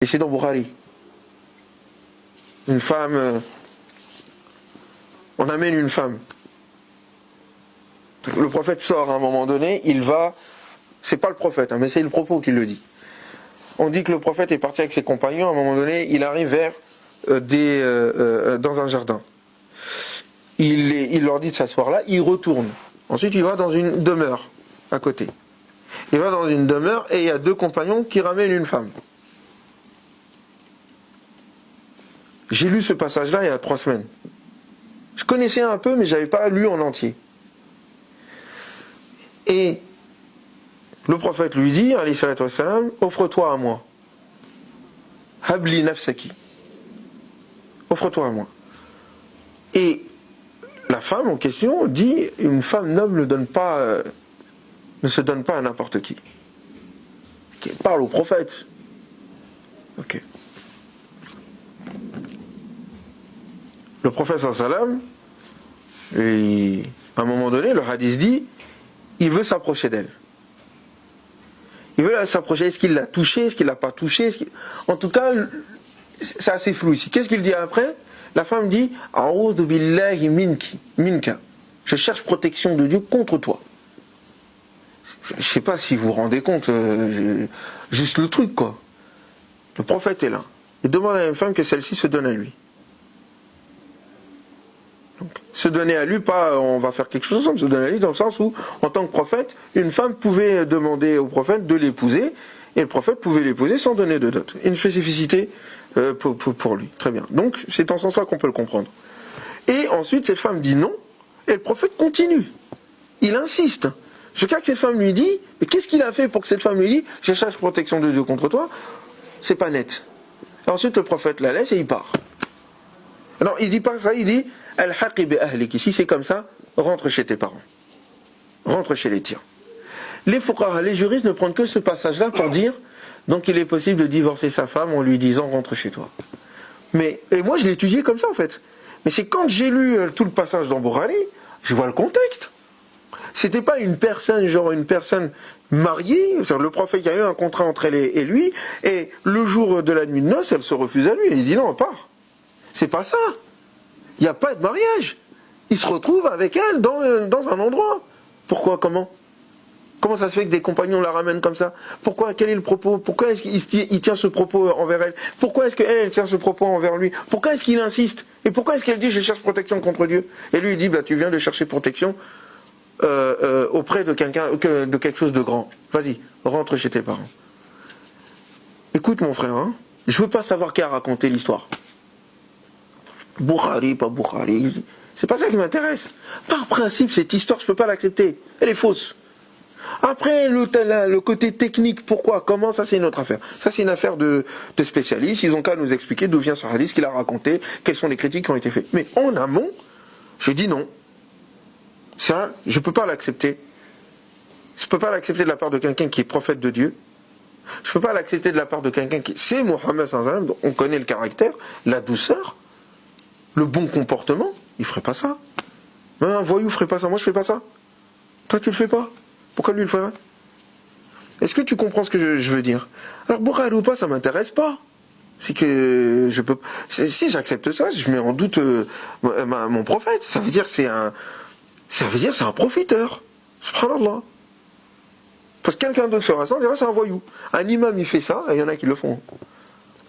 Et c'est dans Bukhari. Une femme, on amène une femme. Le prophète sort à un moment donné, il va, c'est pas le prophète, mais c'est le propos qui le dit. On dit que le prophète est parti avec ses compagnons, à un moment donné, il arrive vers dans un jardin. Il leur dit de s'asseoir là, il retourne. Ensuite, il va dans une demeure à côté. Il va dans une demeure et il y a 2 compagnons qui ramènent une femme. J'ai lu ce passage-là il y a 3 semaines. Je connaissais un peu, mais je n'avais pas lu en entier. Et le prophète lui dit, alayhi salatu wassalam, offre-toi à moi. Habli nafsaki. Offre-toi à moi. Et la femme en question dit, une femme noble ne se donne pas à n'importe qui. Elle parle au prophète. Ok. Le prophète sallam, à un moment donné, le hadith dit, il veut s'approcher d'elle. Il veut s'approcher. Est-ce qu'il l'a touchée? Est-ce qu'il l'a pas touchée? En tout cas, c'est assez flou ici. Qu'est-ce qu'il dit après? La femme dit, A'udhu billahi minka. Je cherche protection de Dieu contre toi. Je ne sais pas si vous vous rendez compte, juste le truc quoi. Le prophète est là. Il demande à une femme que celle-ci se donne à lui. Donc, se donner à lui, pas on va faire quelque chose ensemble, se donner à lui dans le sens où, en tant que prophète, une femme pouvait demander au prophète de l'épouser, et le prophète pouvait l'épouser sans donner de dot. Une spécificité pour lui. Très bien. Donc, c'est en ce sens-là qu'on peut le comprendre. Et ensuite, cette femme dit non, et le prophète continue. Il insiste. Jusqu'à que cette femme lui dit, mais qu'est-ce qu'il a fait pour que cette femme lui dise, je cherche protection de Dieu contre toi? C'est pas net. Et ensuite, le prophète la laisse et il part. Alors, il dit pas ça, il dit, al-haqi bi ahliki. Si c'est comme ça, rentre chez tes parents. Rentre chez les tiens. Les fuqaha, les juristes ne prennent que ce passage-là pour dire, donc il est possible de divorcer sa femme en lui disant, rentre chez toi. Et moi, je l'ai étudié comme ça, en fait. Mais c'est quand j'ai lu tout le passage dans Bukhari, je vois le contexte. C'était pas une personne mariée, le prophète, il y a eu un contrat entre elle et lui, et le jour de la nuit de noces, elle se refuse à lui, et il dit non, on part. C'est pas ça. Il n'y a pas de mariage. Il se retrouve avec elle dans un endroit. Pourquoi? Comment ça se fait que des compagnons la ramènent comme ça? Pourquoi? Quel est le propos? Pourquoi est-ce qu'il tient ce propos envers elle? Pourquoi est-ce qu'elle tient ce propos envers lui? Pourquoi est-ce qu'il insiste? Et pourquoi est-ce qu'elle dit je cherche protection contre Dieu? Et lui il dit tu viens de chercher protection auprès de de quelque chose de grand. Vas-y, rentre chez tes parents. Écoute mon frère, hein, je veux pas savoir qui a raconté l'histoire. Bukhari, pas Bukhari, c'est pas ça qui m'intéresse. Par principe, cette histoire, je peux pas l'accepter. Elle est fausse. Après, le côté technique, pourquoi, comment, ça c'est une autre affaire. Ça c'est une affaire de spécialistes. Ils ont qu'à nous expliquer d'où vient ce hadith, ce qu'il a raconté, quelles sont les critiques qui ont été faites. Mais en amont, je dis non. Ça, je ne peux pas l'accepter. Je ne peux pas l'accepter de la part de quelqu'un qui est prophète de Dieu. Je ne peux pas l'accepter de la part de quelqu'un qui... C'est Mohammed sallallahu alayhi wa sallam, on connaît le caractère, la douceur, le bon comportement. Il ne ferait pas ça. Même un voyou ne ferait pas ça. Moi, je ne fais pas ça. Toi, tu ne le fais pas. Pourquoi lui, il le ferait? Est-ce que tu comprends ce que je veux dire? Alors, Bukhari ou pas, ça ne m'intéresse pas. C'est que je peux... Si j'accepte ça, je mets en doute mon prophète. Ça veut dire que c'est un profiteur. Subhanallah. Parce que quelqu'un d'autre fera ça, on dira c'est un voyou. Un imam il fait ça, et il y en a qui le font.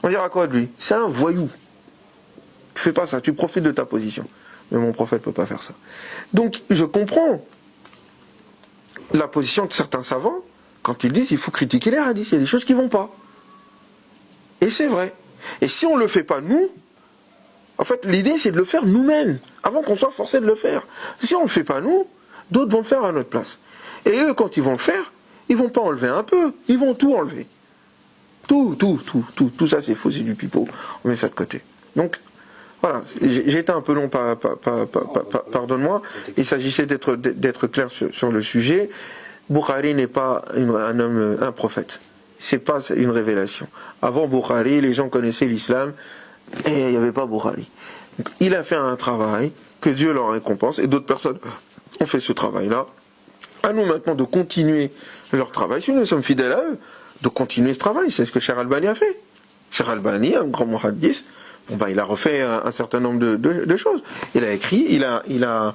On dira quoi de lui? C'est un voyou. Tu fais pas ça, tu profites de ta position. Mais mon prophète ne peut pas faire ça. Donc je comprends la position de certains savants quand ils disent il faut critiquer les hadiths, il y a des choses qui ne vont pas. Et c'est vrai. Et si on ne le fait pas nous, en fait l'idée c'est de le faire nous-mêmes, avant qu'on soit forcé de le faire. Si on ne le fait pas nous, d'autres vont le faire à notre place. Et eux quand ils vont le faire, ils vont pas enlever un peu, ils vont tout enlever. Tout ça c'est faux, c'est du pipeau. On met ça de côté. Donc, voilà, j'ai été un peu long, pardonne-moi. Il s'agissait d'être clair sur le sujet. Bukhari n'est pas un prophète. C'est pas une révélation. Avant Bukhari, les gens connaissaient l'islam et il n'y avait pas Bukhari. Donc, il a fait un travail que Dieu leur récompense et d'autres personnes ont fait ce travail-là. À nous maintenant de continuer leur travail. Si nous sommes fidèles à eux, de continuer ce travail. C'est ce que Cheikh Albani a fait. Cheikh Albani, un grand muhaddis, bon bah il a refait un certain nombre de choses. Il a écrit, il a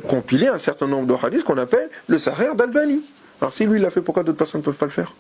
compilé un certain nombre de hadiths qu'on appelle le Sahih d'Albani. Alors si lui il l'a fait, pourquoi d'autres personnes ne peuvent pas le faire?